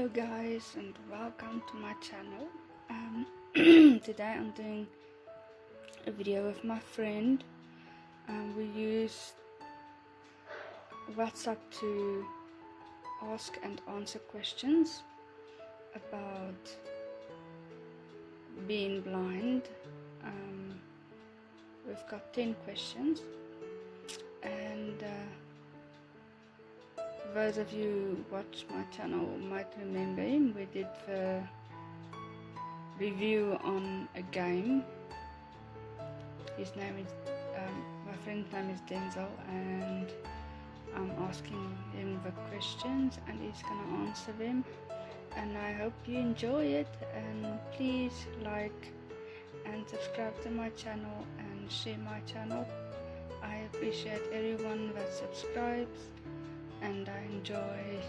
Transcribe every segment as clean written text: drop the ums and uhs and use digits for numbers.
Hello guys, and welcome to my channel. Today I'm doing a video with my friend. We use WhatsApp to ask and answer questions about being blind. We've got 10 questions, and those of you who watch my channel might remember him. We did the review on a game. His name is, my friend's name is Denzil, and I'm asking him the questions and he's gonna answer them. And I hope you enjoy it, and please like and subscribe to my channel and share my channel. I appreciate everyone that subscribes, and I enjoy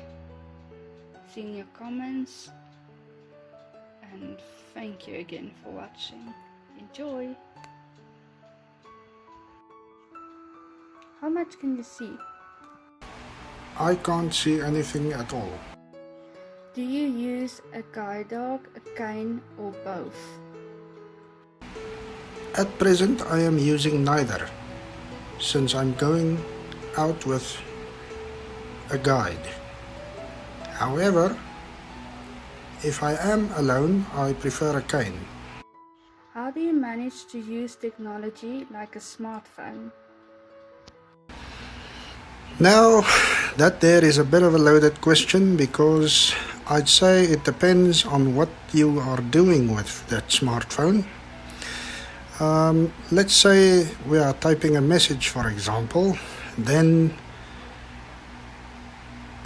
seeing your comments, and thank you again for watching. Enjoy! How much can you see? I can't see anything at all. Do you use a guide dog, a cane, or both? At present I am using neither, since I'm going out with a guide. However, if I am alone, I prefer a cane. How do you manage to use technology like a smartphone? Now, that there is a bit of a loaded question, because I'd say it depends on what you are doing with that smartphone. Let's say we are typing a message, for example. Then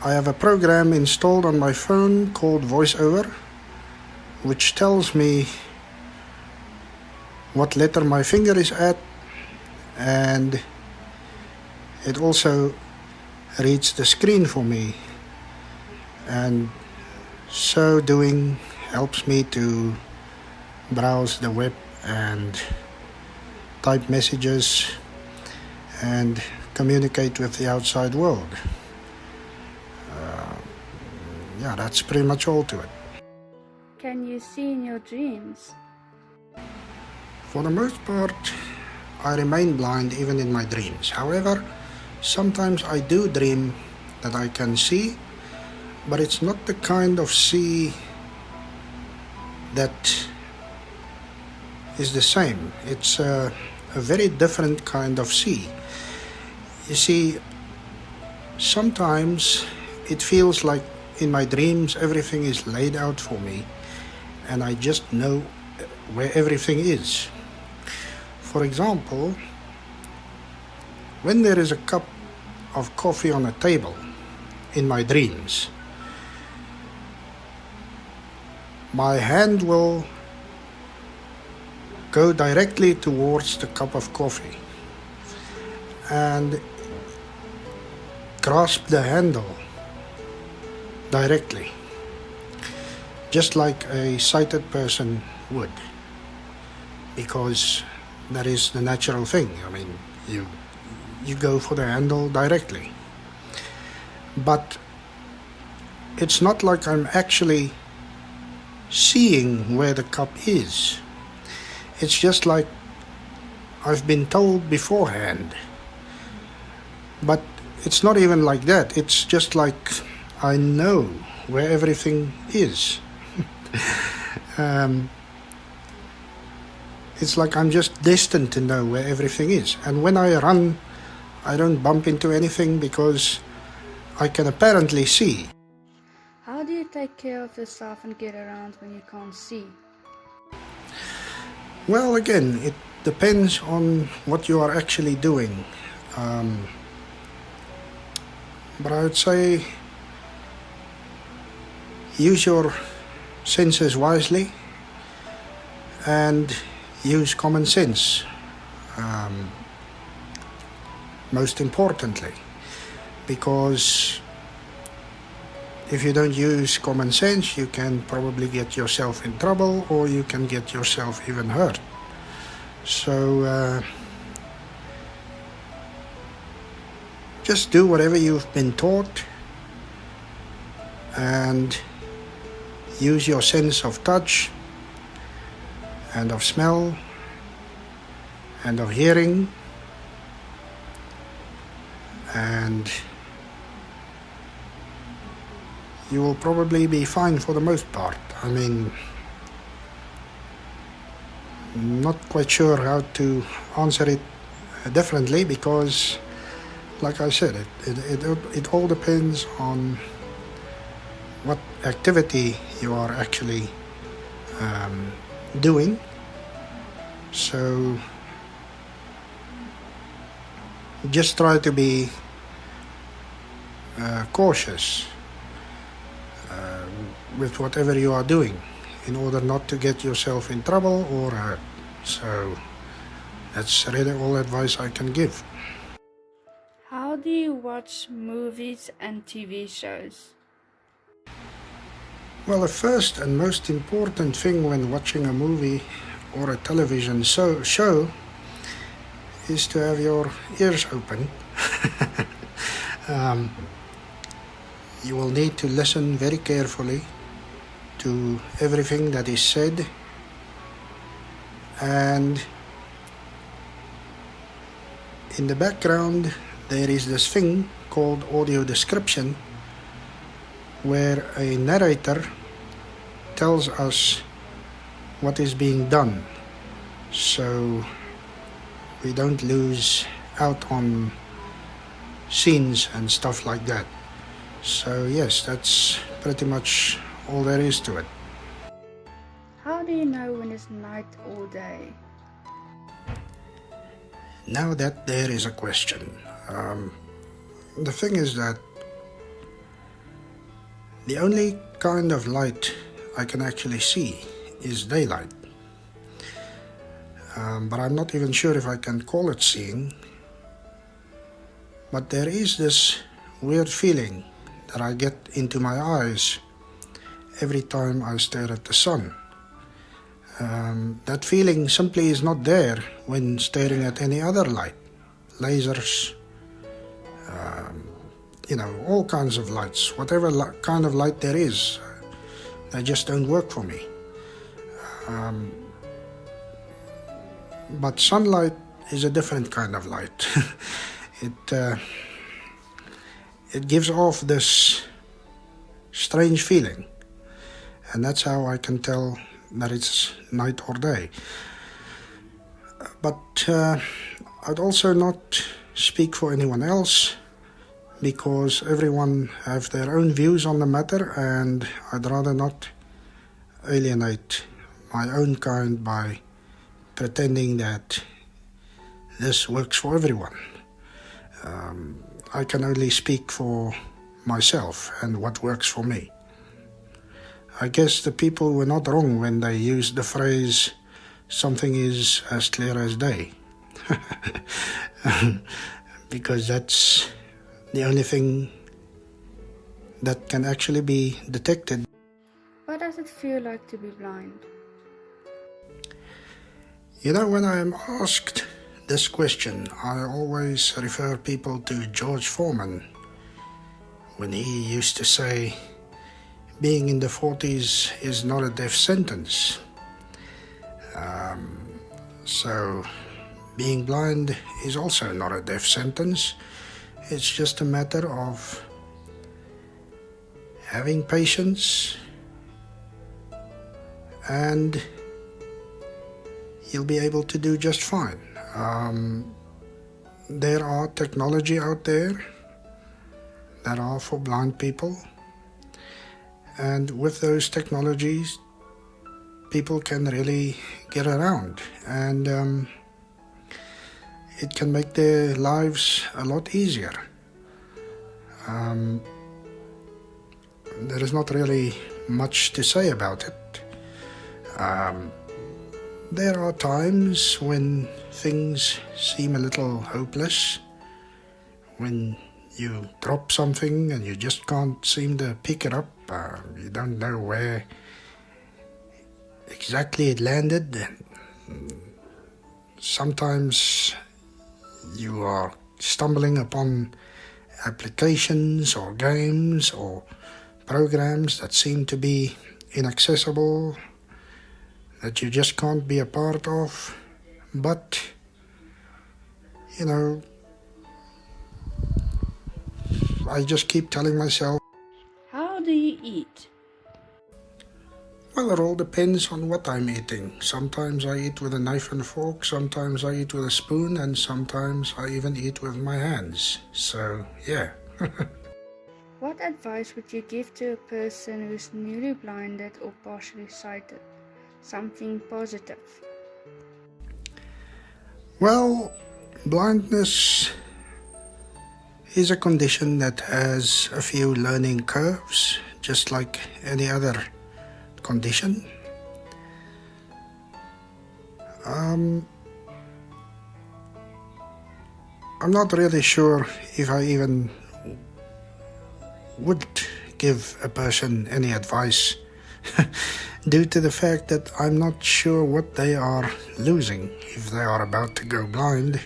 I have a program installed on my phone called VoiceOver, which tells me what letter my finger is at, and it also reads the screen for me, and so doing helps me to browse the web and type messages and communicate with the outside world. Yeah, that's pretty much all to it. Can you see in your dreams? For the most part, I remain blind even in my dreams. However, sometimes I do dream that I can see, but it's not the kind of see that is the same. It's a very different kind of see. You see, sometimes it feels like in my dreams everything is laid out for me, and I just know where everything is. For example, when there is a cup of coffee on a table in my dreams, my hand will go directly towards the cup of coffee and grasp the handle directly, just like a sighted person would, because that is the natural thing. I mean, you go for the handle directly. But it's not like I'm actually seeing where the cup is. It's just like I've been told beforehand. But it's not even like that. It's just like I know where everything is. It's like I'm just destined to know where everything is. And when I run, I don't bump into anything because I can apparently see. How do you take care of yourself and get around when you can't see? Well, again, it depends on what you are actually doing. But I would say use your senses wisely and use common sense, most importantly, because if you don't use common sense, you can probably get yourself in trouble, or you can get yourself even hurt. So just do whatever you've been taught and use your sense of touch and of smell and of hearing, and you will probably be fine for the most part. I mean, not quite sure how to answer it differently because, like I said, it all depends on what activity you are actually doing. So just try to be cautious with whatever you are doing in order not to get yourself in trouble or hurt. So that's really all advice I can give. How do you watch movies and TV shows? Well, the first and most important thing when watching a movie or a television show is to have your ears open. You will need to listen very carefully to everything that is said, and in the background there is this thing called audio description where a narrator tells us what is being done, so we don't lose out on scenes and stuff like that. So yes, that's pretty much all there is to it. How do you know when it's night or day? Now that there is a question. The thing is that the only kind of light I can actually see is daylight. But I'm not even sure if I can call it seeing. But there is this weird feeling that I get into my eyes every time I stare at the sun. That feeling simply is not there when staring at any other light. Lasers, all kinds of lights, whatever kind of light there is, they just don't work for me. But sunlight is a different kind of light. It gives off this strange feeling, and that's how I can tell that it's night or day. But I'd also not speak for anyone else, because everyone have their own views on the matter, and I'd rather not alienate my own kind by pretending that this works for everyone. I can only speak for myself and what works for me. I guess the people were not wrong when they used the phrase, something is as clear as day. Because that's the only thing that can actually be detected. What does it feel like to be blind? When I am asked this question, I always refer people to George Foreman, when he used to say, being in the 40s is not a death sentence. So being blind is also not a death sentence. It's just a matter of having patience, and you'll be able to do just fine. There are technology out there that are for blind people, and with those technologies people can really get around, and it can make their lives a lot easier. There is not really much to say about it. There are times when things seem a little hopeless, when you drop something and you just can't seem to pick it up. You don't know where exactly it landed. Sometimes you are stumbling upon applications or games or programs that seem to be inaccessible, that you just can't be a part of. But, you know, I just keep telling myself, How do you eat? well, it all depends on what I'm eating. Sometimes I eat with a knife and fork, sometimes I eat with a spoon, and sometimes I even eat with my hands. So, yeah. What advice would you give to a person who's newly blinded or partially sighted? Something positive. Well, blindness is a condition that has a few learning curves, just like any other condition. I'm not really sure if I even would give a person any advice due to the fact that I'm not sure what they are losing if they are about to go blind.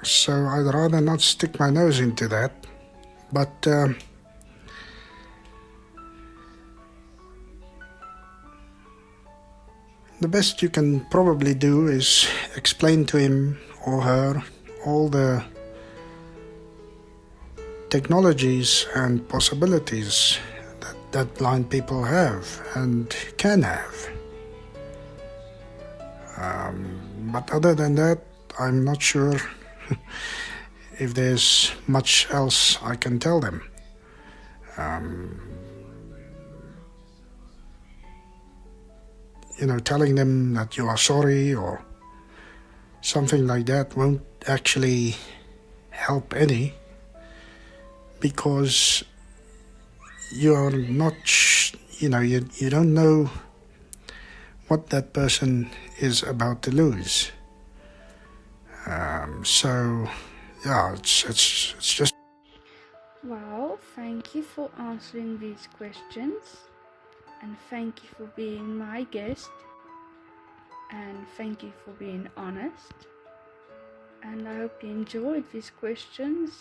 So I'd rather not stick my nose into that. But the best you can probably do is explain to him or her all the technologies and possibilities that blind people have and can have. But other than that, I'm not sure if there's much else I can tell them. Telling them that you are sorry or something like that won't actually help any, because you're not, you don't know what that person is about to lose. So, yeah, it's just. Wow, thank you for answering these questions, and thank you for being my guest, and thank you for being honest. And I hope you enjoyed these questions.